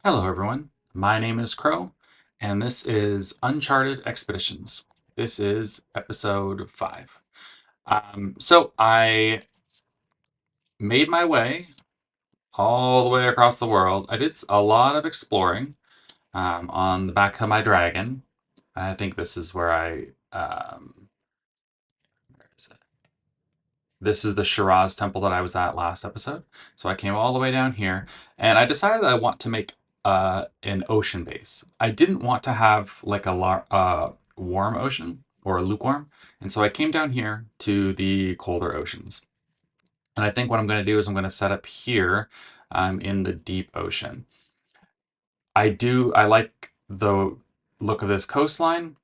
Hello, everyone. My name is Crow, and this is Uncharted Expeditions. This is episode 5. So I made my way all the way across the world. I did a lot of exploring on the back of my dragon. I think this is where where is it? This is the Shiraz temple that I was at last episode. So I came all the way down here, and I decided I want to make an ocean base. I didn't want to have like a warm ocean or a lukewarm, and so I came down here to the colder oceans. And I think what I'm going to do is I'm going to set up here in the deep ocean. I like the look of this coastline,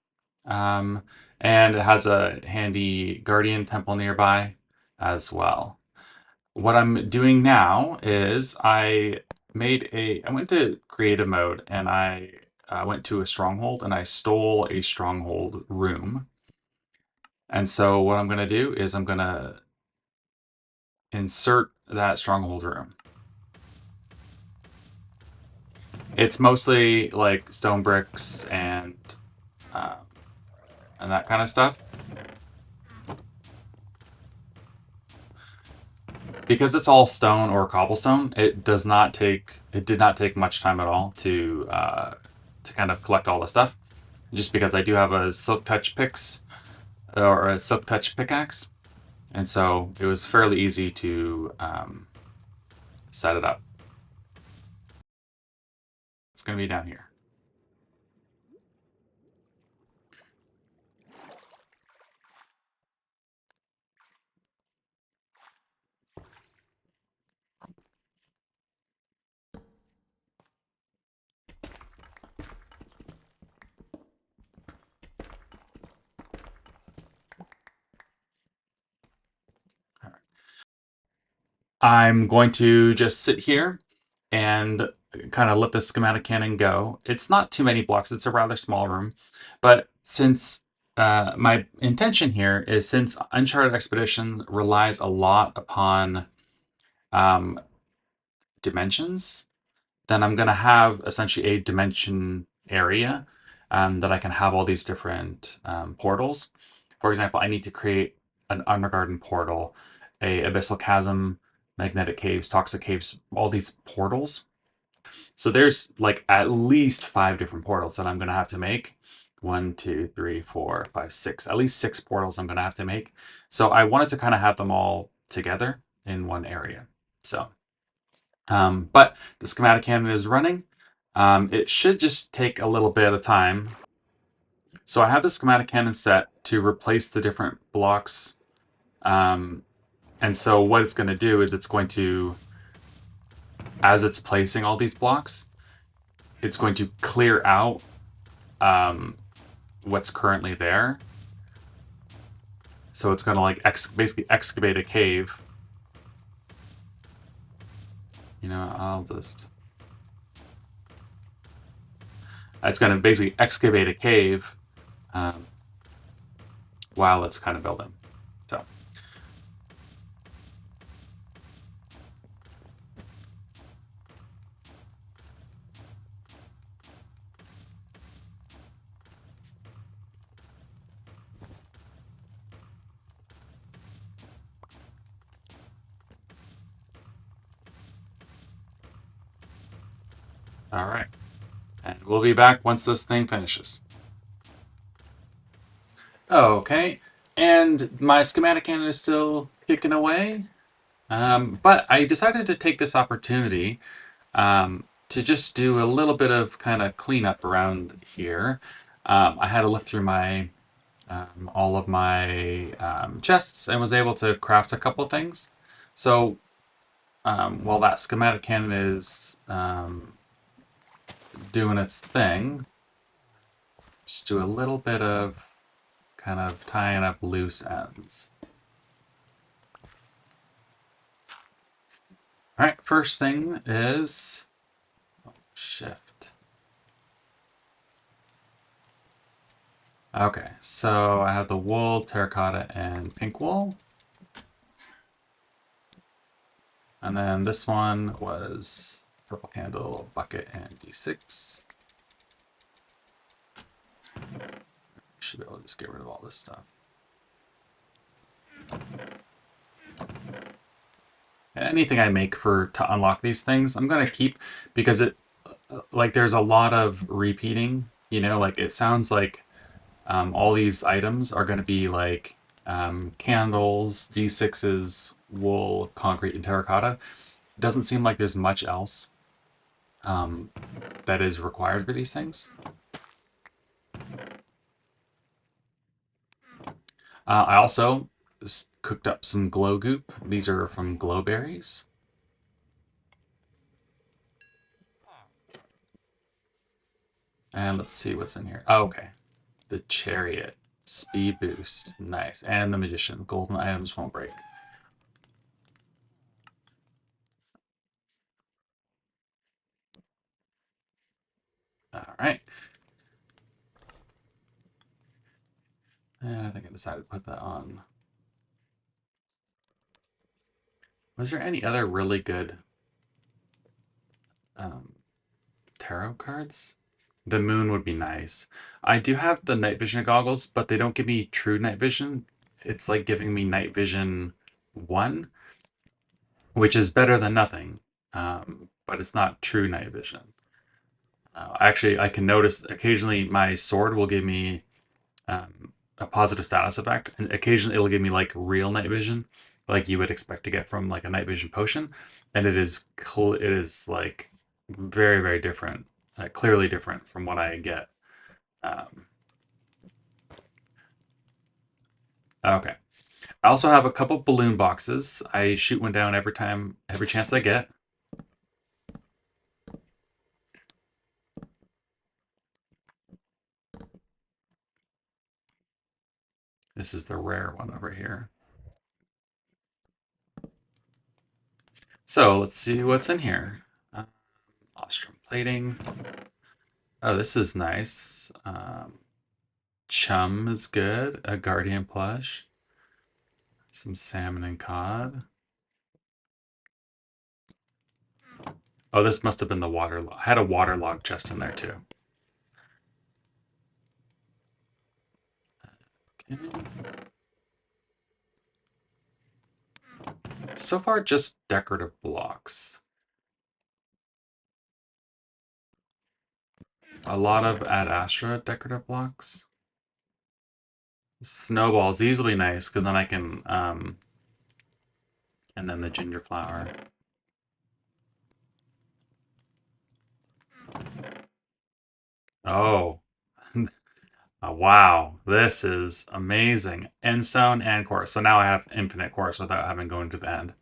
um, and it has a handy guardian temple nearby as well. What I'm doing now is I went to creative mode and I went to a stronghold and I stole a stronghold room. And so what I'm going to do is I'm going to insert that stronghold room. It's mostly like stone bricks uh, and that kind of stuff. Because it's all stone or cobblestone, it did not take much time at all to kind of collect all the stuff. Just because I do have a silk touch pickaxe, and so it was fairly easy to set it up. It's going to be down here. I'm going to just sit here and kind of let the schematic cannon go. It's not too many blocks, it's a rather small room. But since my intention here is since Uncharted Expedition relies a lot upon um, dimensions, then I'm going to have essentially a dimension area that I can have all these different portals. For example, I need to create an Undergarden portal, a abyssal chasm, magnetic caves, toxic caves, all these portals. So there's like at least 5 different portals that I'm going to have to make. 1, 2, 3, 4, 5, 6. At least 6 portals I'm going to have to make. So I wanted to kind of have them all together in one area. So but the schematic cannon is running. It should just take a little bit of time. So I have the schematic cannon set to replace the different blocks. Um, and so what it's going to do is it's going to, as it's placing all these blocks, it's going to clear out um, what's currently there. So it's going to like basically excavate a cave. I'll just... It's going to basically excavate a cave um, while it's kind of building. So, all right. And we'll be back once this thing finishes. Okay, and my schematic cannon is still kicking away. But I decided to take this opportunity to just do a little bit of kind of cleanup around here. I had to look through my all of my chests and was able to craft a couple things. So while that schematic cannon is doing its thing, just do a little bit of kind of tying up loose ends. All right, first thing is shift. Okay, so I have the wool, terracotta, and pink wool. And then this one was purple candle, bucket, and D6. Should be able to just get rid of all this stuff. And anything I make to unlock these things, I'm gonna keep because there's a lot of repeating. You know, like it sounds like all these items are gonna be like candles, D6s, wool, concrete, and terracotta. It doesn't seem like there's much else that is required for these things. I also cooked up some glow goop. These are from glowberries. And let's see what's in here. Oh, okay. The chariot. Speed boost. Nice. And the magician. Golden items won't break. Alright. And I think I decided to put that on. Was there any other really good tarot cards? The moon would be nice. I do have the night vision goggles, but they don't give me true night vision. It's like giving me night vision 1, which is better than nothing. But it's not true night vision. Actually, I can notice occasionally my sword will give me a positive status effect, and occasionally it'll give me like real night vision, like you would expect to get from like a night vision potion, and it is cool. It is like very very different, clearly different from what I get. Um, okay, I also have a couple balloon boxes. I shoot one down every chance I get. This is the rare one over here. So let's see what's in here. Ostrom plating. Oh, this is nice. Chum is good. A guardian plush. Some salmon and cod. Oh, this must have been the waterlog. I had a waterlog chest in there too. Okay. So far, just decorative blocks. A lot of Ad Astra decorative blocks. Snowballs. These will be nice because then I can, and then the ginger flower. Oh, wow. This is amazing. Endstone and course. So now I have infinite course without having to go into the end.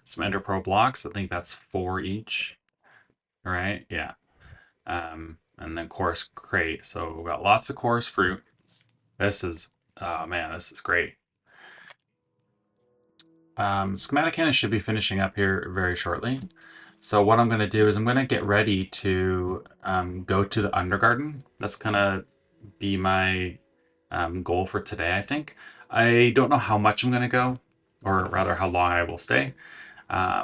Some Ender Pearl blocks. I think that's 4 each. All right. Yeah. And then course crate. So we've got lots of course fruit. This is, oh man, this is great. Schematic cannon should be finishing up here very shortly. So what I'm going to do is I'm going to get ready to go to the Undergarden. That's going to be my goal for today, I think. I don't know how much I'm going to go, or rather how long I will stay. There's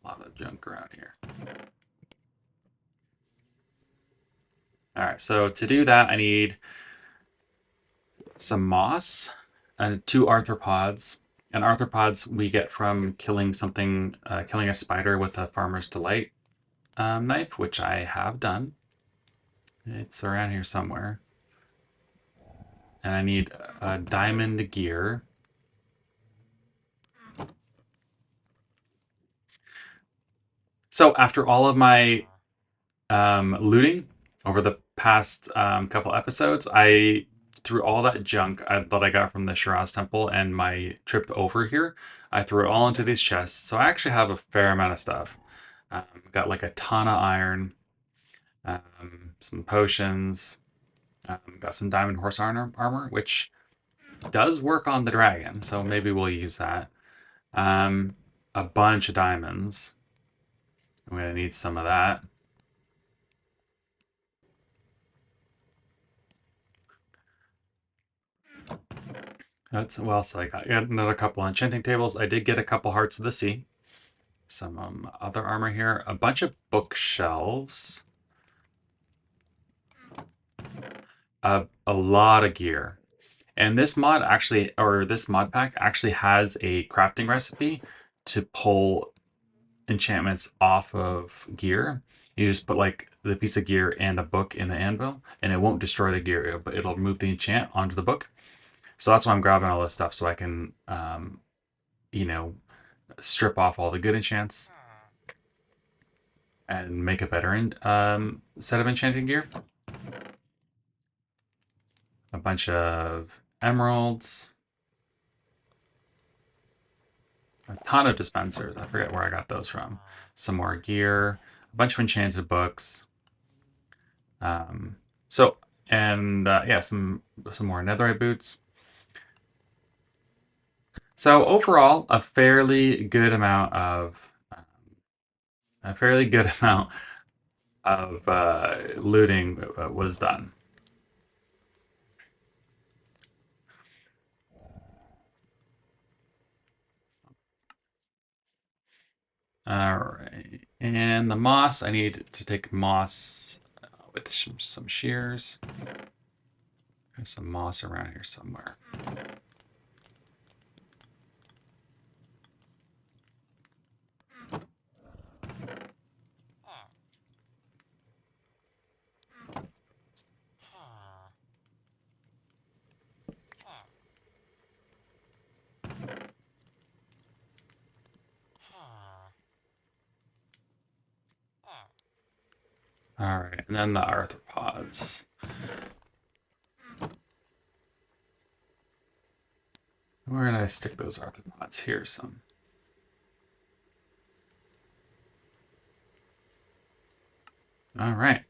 a lot of junk around here. All right, so to do that, I need some moss and 2 arthropods. And arthropods we get from killing something, killing a spider with a Farmer's Delight knife, which I have done. It's around here somewhere. And I need a diamond gear. So after all of my looting over the past couple episodes, I threw all that junk that I got from the Shiraz Temple and my trip over here. I threw it all into these chests. So I actually have a fair amount of stuff. Got like a ton of iron, some potions, got some diamond horse armor, which does work on the dragon. So maybe we'll use that. A bunch of diamonds. I'm going to need some of that. What else I got? I got another couple enchanting tables. I did get a couple Hearts of the Sea. Some other armor here. A bunch of bookshelves. A lot of gear. And this mod actually, or this mod pack actually has a crafting recipe to pull enchantments off of gear. You just put like the piece of gear and a book in the anvil, and it won't destroy the gear, but it'll move the enchant onto the book. So that's why I'm grabbing all this stuff so I can, you know, strip off all the good enchants and make a better set of enchanting gear. A bunch of emeralds. A ton of dispensers. I forget where I got those from. Some more gear. A bunch of enchanted books. So, and yeah, some more netherite boots. So overall, a fairly good amount of looting was done. All right, and the moss. I need to take moss with some shears. There's some moss around here somewhere. All right, and then the arthropods. Where did I stick those arthropods? Here, some. All right.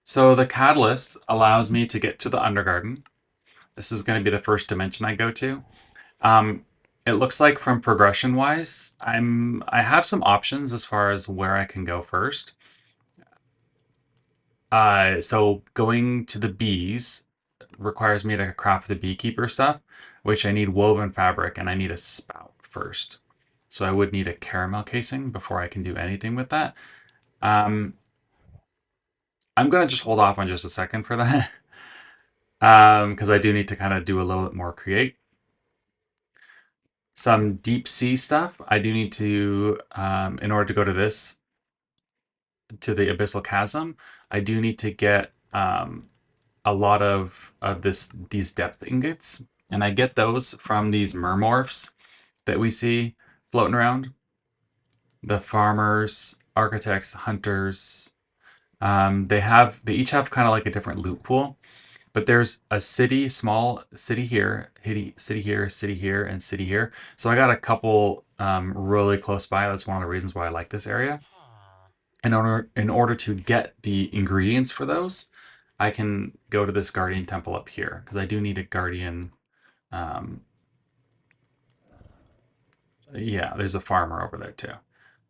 So the catalyst allows me to get to the Undergarden. This is going to be the first dimension I go to. It looks like from progression wise, I have some options as far as where I can go first. So going to the bees requires me to craft the beekeeper stuff, which I need woven fabric and I need a spout first. So I would need a caramel casing before I can do anything with that. Um, I'm gonna just hold off on just a second for that. Because I do need to kind of do a little bit more create. Some deep sea stuff. I do need to, in order to go to this, to the abyssal chasm, I do need to get a lot of these depth ingots, and I get those from these mermorphs that we see floating around. The farmers, architects, hunters. They each have kind of like a different loot pool. But there's a city, small city here, city here, city here, and city here. So I got a couple really close by. That's one of the reasons why I like this area. In order to get the ingredients for those, I can go to this guardian temple up here because I do need a guardian. Um, yeah, there's a farmer over there too.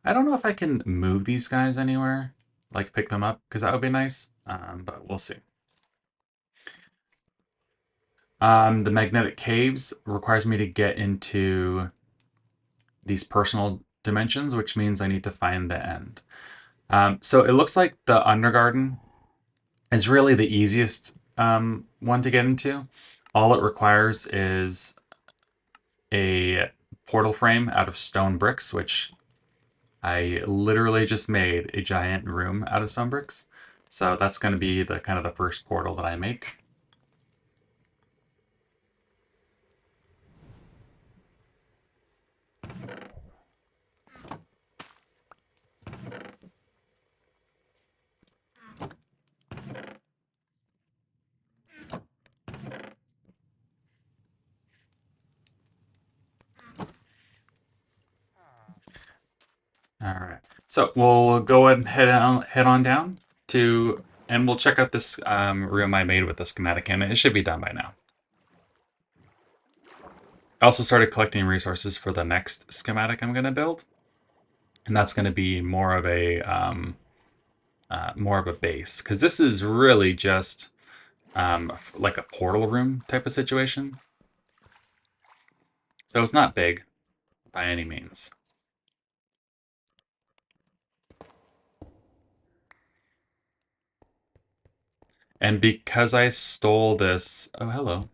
I don't know if I can move these guys anywhere, like pick them up, because that would be nice. But we'll see. The magnetic caves requires me to get into these personal dimensions, which means I need to find the end. So it looks like the Undergarden is really the easiest one to get into. All it requires is a portal frame out of stone bricks, which I literally just made a giant room out of stone bricks. So that's going to be the kind of the first portal that I make. All right. So we'll go ahead and head on down to, and we'll check out this room I made with the schematic in it. It should be done by now. I also started collecting resources for the next schematic I'm going to build. And that's going to be more of a more of a base, because this is really just like a portal room type of situation. So it's not big by any means. And because I stole this, oh, hello.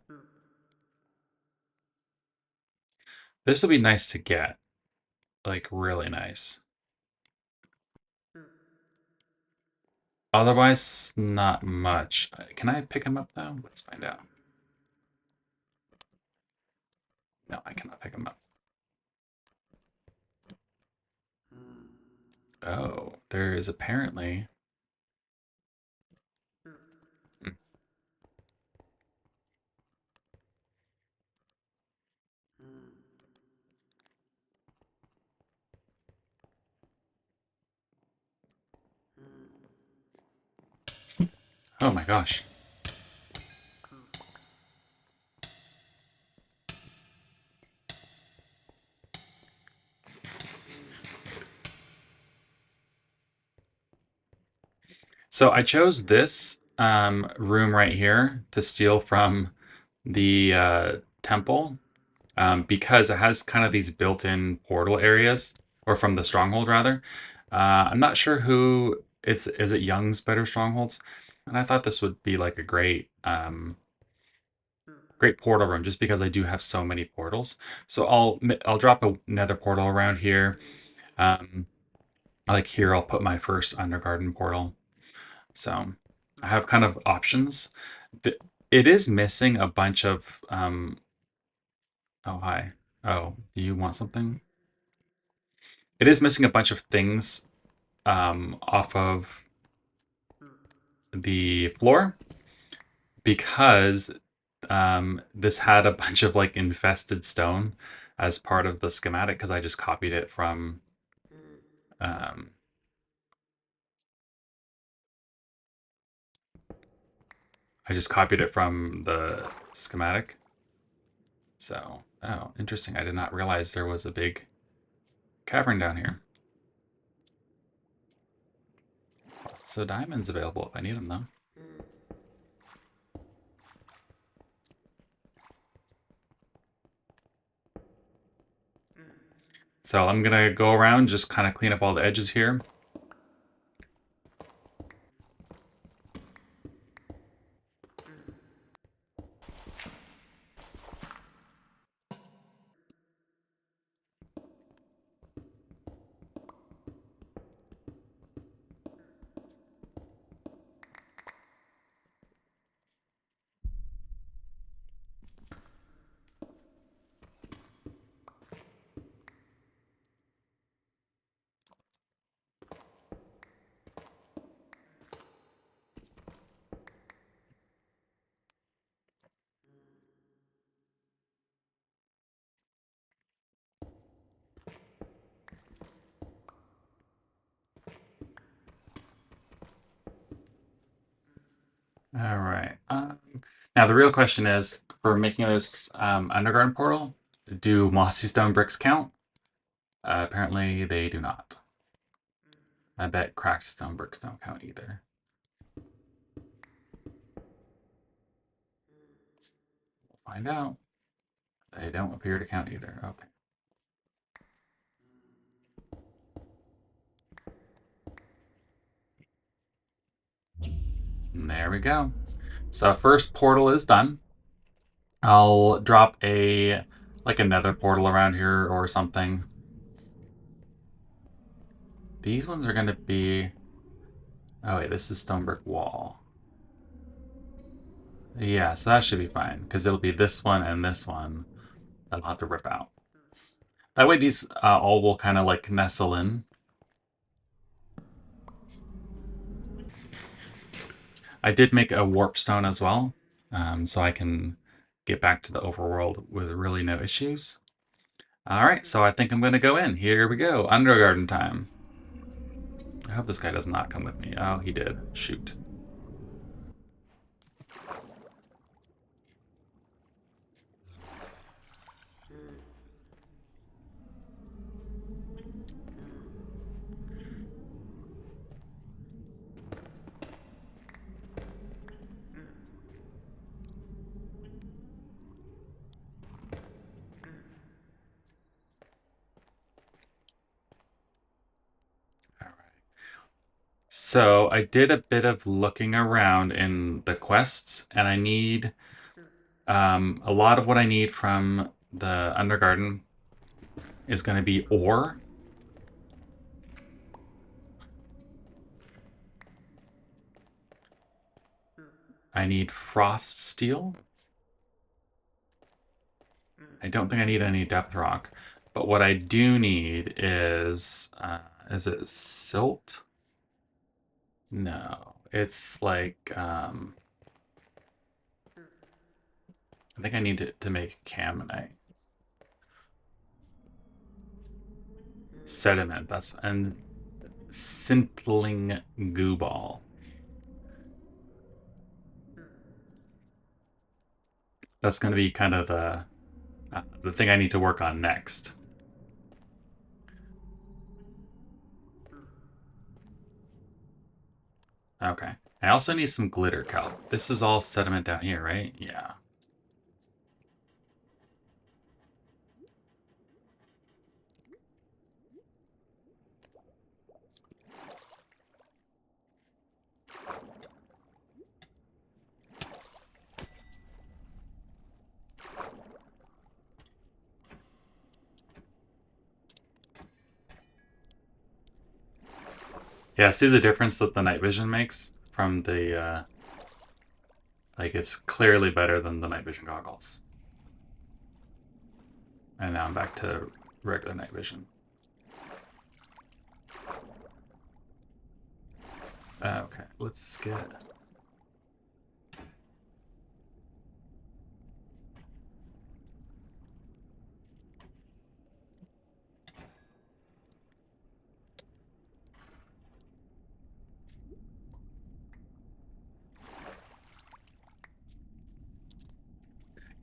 This will be nice to get, like really nice. Otherwise, not much. Can I pick him up though? Let's find out. No, I cannot pick him up. Oh, there is apparently. Hmm. Oh my gosh. So I chose this room right here to steal from the temple because it has kind of these built-in portal areas, or from the stronghold rather. I'm not sure who it's. Is it Young's Better Strongholds? And I thought this would be like a great great portal room just because I do have so many portals. So I'll drop another portal around here. Um, like here, I'll put my first Undergarden portal. So I have kind of options. It is missing a bunch of. Oh, hi. Oh, do you want something? It is missing a bunch of things off of the floor because this had a bunch of like infested stone as part of the schematic because I just copied it from um, the schematic. So, oh, interesting. I did not realize there was a big cavern down here. Lots of diamonds available if I need them, though. So I'm gonna go around, just kind of clean up all the edges here. All right. Now the real question is, for making this underground portal, do mossy stone bricks count? Apparently they do not. I bet cracked stone bricks don't count either. We'll find out. They don't appear to count either. Okay. And there we go. So first portal is done. I'll drop like another portal around here or something. These ones are gonna be. Oh wait, this is stone brick wall. Yeah, so that should be fine because it'll be this one and this one that I'll have to rip out. That way, these all will kind of like nestle in. I did make a warp stone as well, so I can get back to the overworld with really no issues. All right, so I think I'm going to go in. Here we go. Undergarden time. I hope this guy does not come with me. Oh, he did. Shoot. So I did a bit of looking around in the quests, and I need a lot of what I need from the Undergarden is going to be ore. I need frost steel. I don't think I need any depth rock, but what I do need is it silt? No, it's like I think I need it to make caminite. Sediment, that's and scintilling goo ball. That's going to be kind of the thing I need to work on next. Okay. I also need some glitter kelp. This is all sediment down here, right? Yeah. Yeah, see the difference that the night vision makes from the like it's clearly better than the night vision goggles. And now I'm back to regular night vision. Okay, let's get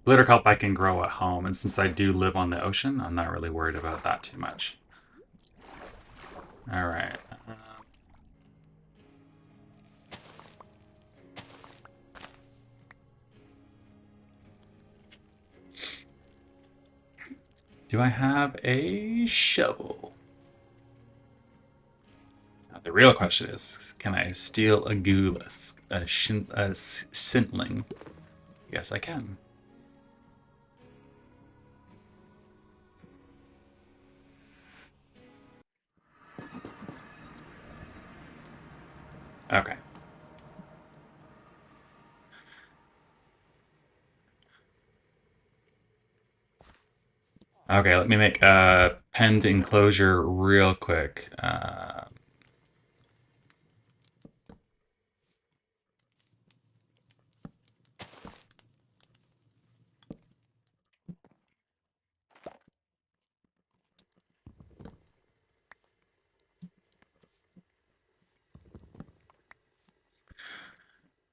glitter kelp I can grow at home, and since I do live on the ocean, I'm not really worried about that too much. All right. Do I have a shovel? Now, the real question is, can I steal a gooless, a scintling? Yes, I can. Okay. Okay, let me make a penned enclosure real quick. 'Cause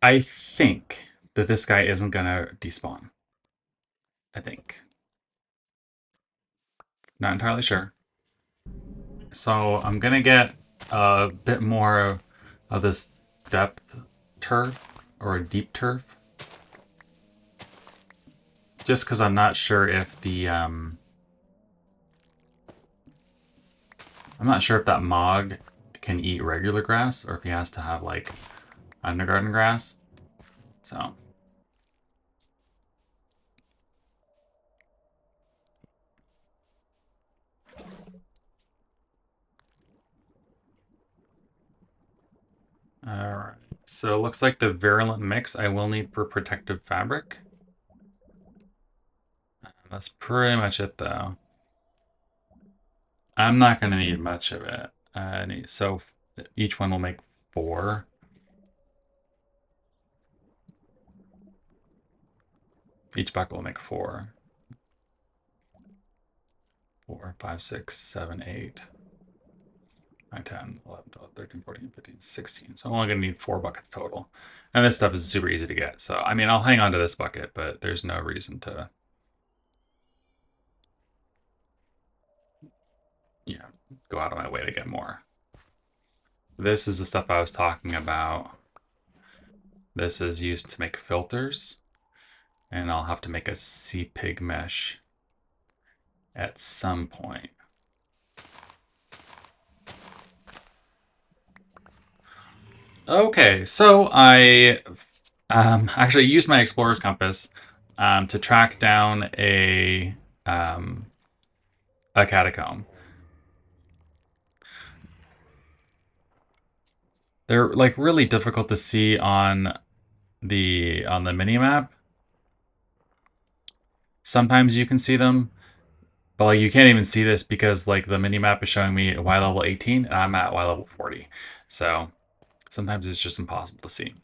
I think that this guy isn't gonna despawn. I think. Not entirely sure. So I'm gonna get a bit more of this depth turf or a deep turf. Just because I'm not sure if I'm not sure if that Mog can eat regular grass or if he has to have like Undergarden grass. So alright. So it looks like the virulent mix I will need for protective fabric. That's pretty much it though. I'm not gonna need much of it. So each one will make 4. Each bucket will make 4. 4, 5, 6, 7, 8, 9, 10, 11, 12, 13, 14, 15, 16. So I'm only going to need 4 buckets total. And this stuff is super easy to get. So, I mean, I'll hang on to this bucket, but there's no reason to, you know, go out of my way to get more. This is the stuff I was talking about. This is used to make filters. And I'll have to make a sea pig mesh at some point. Okay, so I actually used my explorer's compass to track down um, a catacomb. They're like really difficult to see on the mini map. Sometimes you can see them, but like you can't even see this because like the mini map is showing me Y level 18 and I'm at Y level 40. So sometimes it's just impossible to see.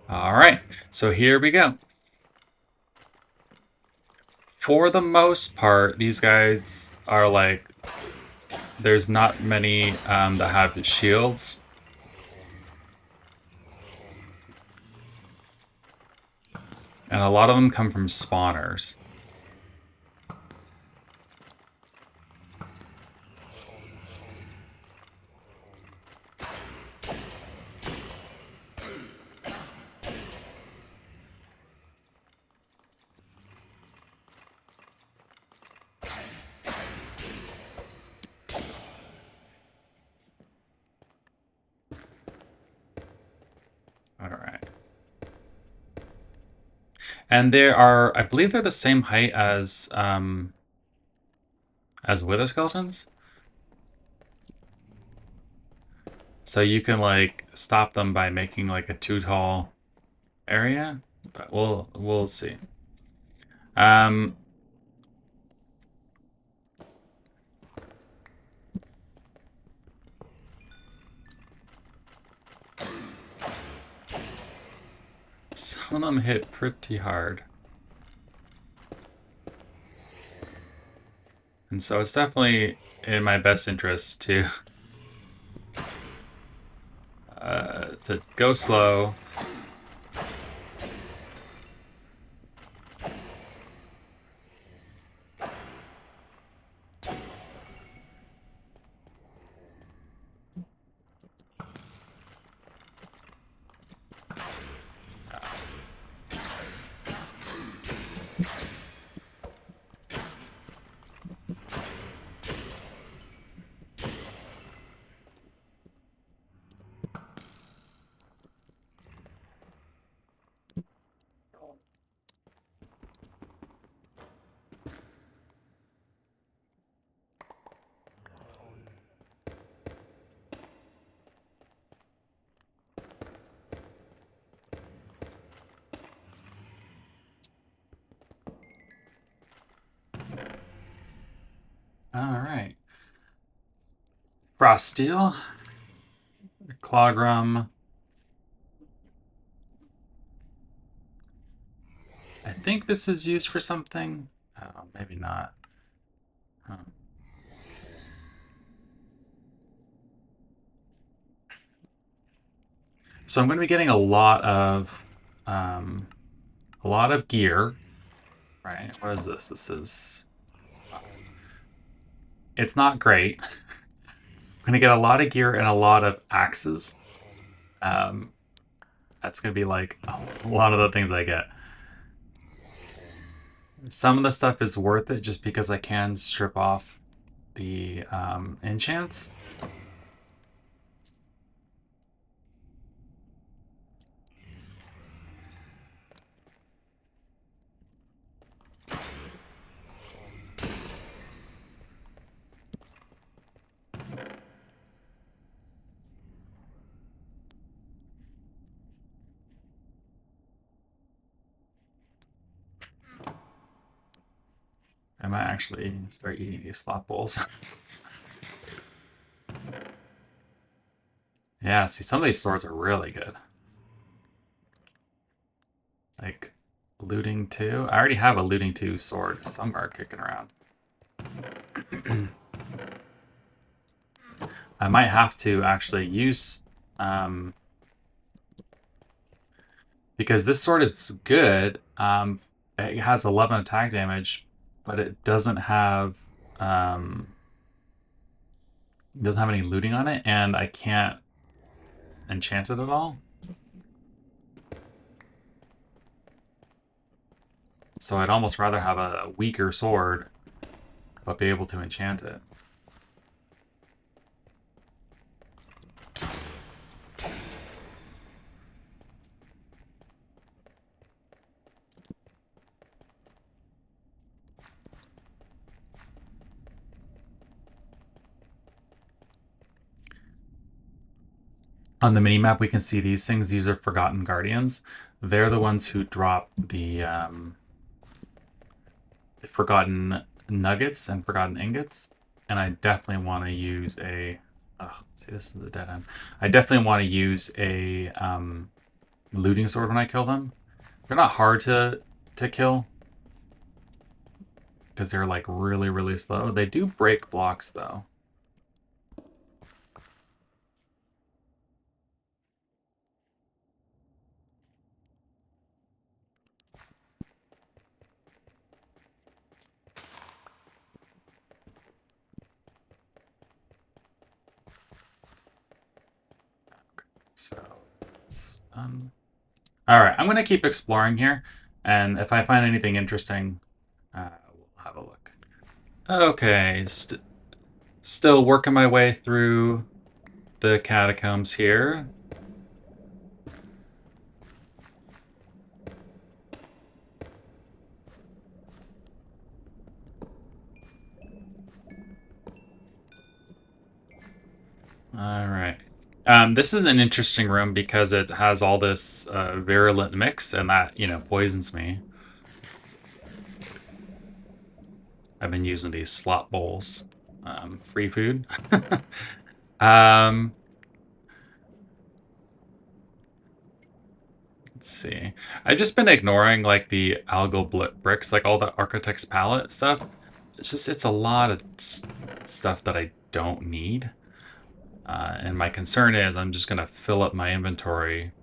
All right, so here we go. For the most part, these guys are like, there's not many that have shields. And a lot of them come from spawners. All right. And they are, I believe they're the same height as wither skeletons. So you can like stop them by making like a too tall area, but we'll see. Um, some of them hit pretty hard. And so it's definitely in my best interest to go slow. All right. Frost Steel, Clogram. I think this is used for something. Oh, maybe not. Huh. So I'm going to be getting a lot of gear, right? What is this? This is, it's not great. I'm going to get a lot of gear and a lot of axes. Um, that's going to be like a lot of the things I get. Some of the stuff is worth it just because I can strip off the enchants. I might actually start eating these slot bowls. Yeah, see, some of these swords are really good. Like, looting 2. I already have a looting 2 sword somewhere kicking around. I might have to actually use... because this sword is good. It has 11 attack damage, but it doesn't have... doesn't have any looting on it, and I can't enchant it at all. So I'd almost rather have a weaker sword, but be able to enchant it. On the mini map, we can see these things. These are Forgotten Guardians. They're the ones who drop the Forgotten Nuggets and Forgotten Ingots. And I definitely want to use a... Oh, see, this is a dead end. I definitely want to use a looting sword when I kill them. They're not hard to kill because they're like really, really slow. They do break blocks though. So it's all right, I'm going to keep exploring here, and if I find anything interesting, we'll have a look. Okay, still working my way through the catacombs here. All right. This is an interesting room because it has all this virulent mix, and that, poisons me. I've been using these slot bowls. Free food. um, let's see. I've just been ignoring like the algal bricks, like all the architect's palette stuff. It's a lot of stuff that I don't need. And my concern is I'm just going to fill up my inventory,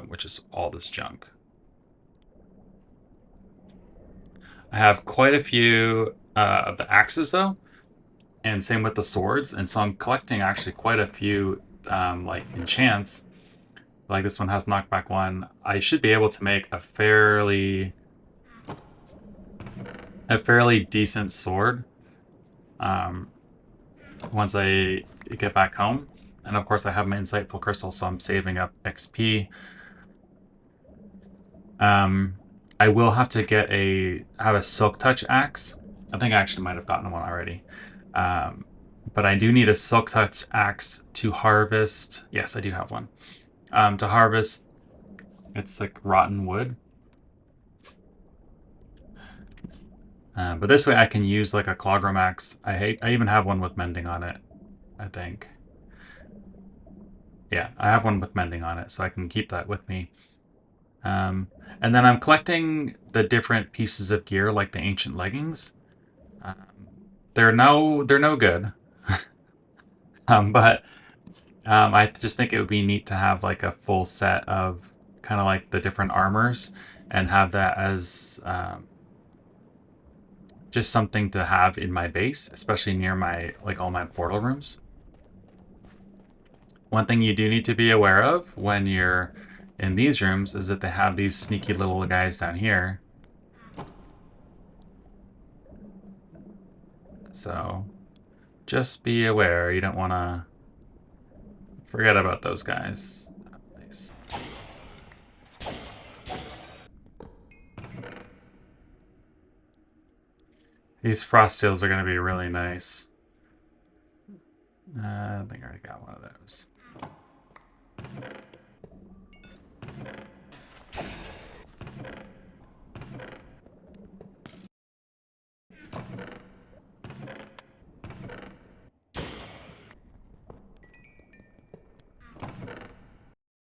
which is all this junk. I have quite a few of the axes, though, and same with the swords. And so I'm collecting actually quite a few like enchants. Like this one has knockback 1. I should be able to make a fairly decent sword once I get back home. And of course, I have my insightful crystal, so I'm saving up XP. I will have to have a silk touch axe. I think I actually might have gotten one already. But I do need a silk touch axe to harvest. Yes, I do have one. To harvest, it's like rotten wood. But this way I can use like a clogram axe. I even have one with mending on it, I think. Yeah, I have one with mending on it, so I can keep that with me. And then I'm collecting the different pieces of gear, like the ancient leggings. They're no good, but I just think it would be neat to have like a full set of kind of like the different armors and have that as just something to have in my base, especially near my all my portal rooms. One thing you do need to be aware of when you're in these rooms is that they have these sneaky little guys down here. So just be aware. You don't want to forget about those guys. These frost seals are going to be really nice. I think I already got one of those.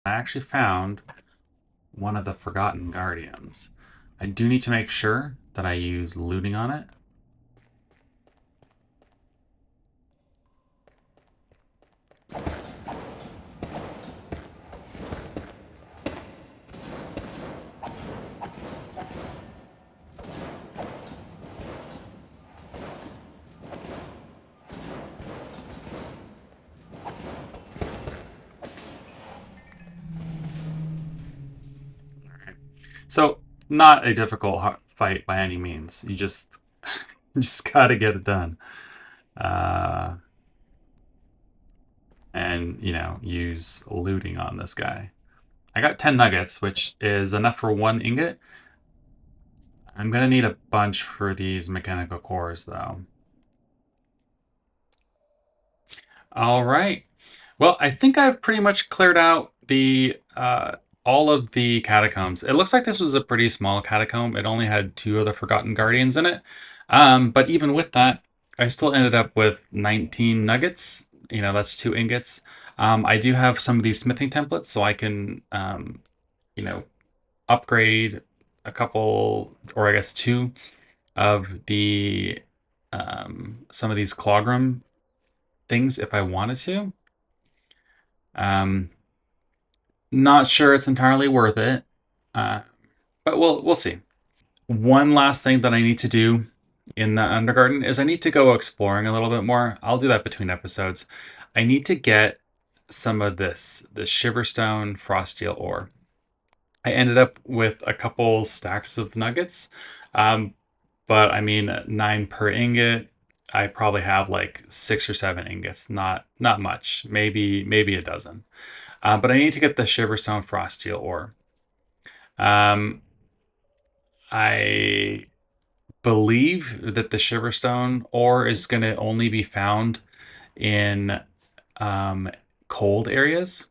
I actually found one of the Forgotten Guardians. I do need to make sure that I use looting on it. So, not a difficult fight by any means. You just gotta get it done. And, use looting on this guy. I got 10 nuggets, which is enough for 1 ingot. I'm gonna need a bunch for these mechanical cores, though. All right. Well, I think I've pretty much cleared out the all of the catacombs. It looks like this was a pretty small catacomb. It only had two of the Forgotten Guardians in it. But even with that, I still ended up with 19 nuggets. You know, that's 2 ingots. I do have some of these smithing templates, so I can, you know, upgrade a couple, or I guess two of the some of these clogram things if I wanted to. Um, Not sure it's entirely worth it, uh, but we'll see. One last thing that I need to do in the Undergarden is I need to go exploring a little bit more. I'll do that between episodes. I need to get some of the Shiverstone Froststeel ore. I ended up with a couple stacks of nuggets, um, but I mean 9 per ingot. I probably have like 6 or 7 ingots, not much, maybe a dozen. But I need to get the Shiverstone Froststeel ore. Um, I believe that the Shiverstone ore is going to only be found in um, cold areas.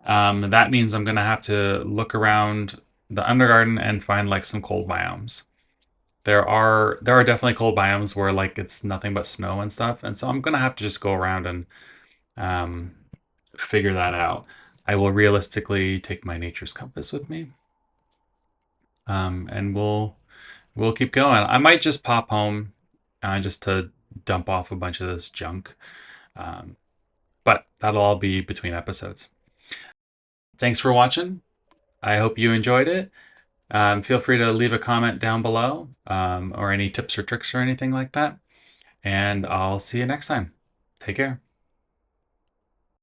That means I'm going to have to look around the Undergarden and find like some cold biomes. There are definitely cold biomes where like it's nothing but snow and stuff, and so I'm going to have to just go around and um, figure that out. I will realistically take my nature's compass with me, and we'll keep going. I might just pop home just to dump off a bunch of this junk. Um, but that'll all be between episodes. Thanks for watching. I hope you enjoyed it. Feel free to leave a comment down below or any tips or tricks or anything like that. And I'll see you next time. Take care.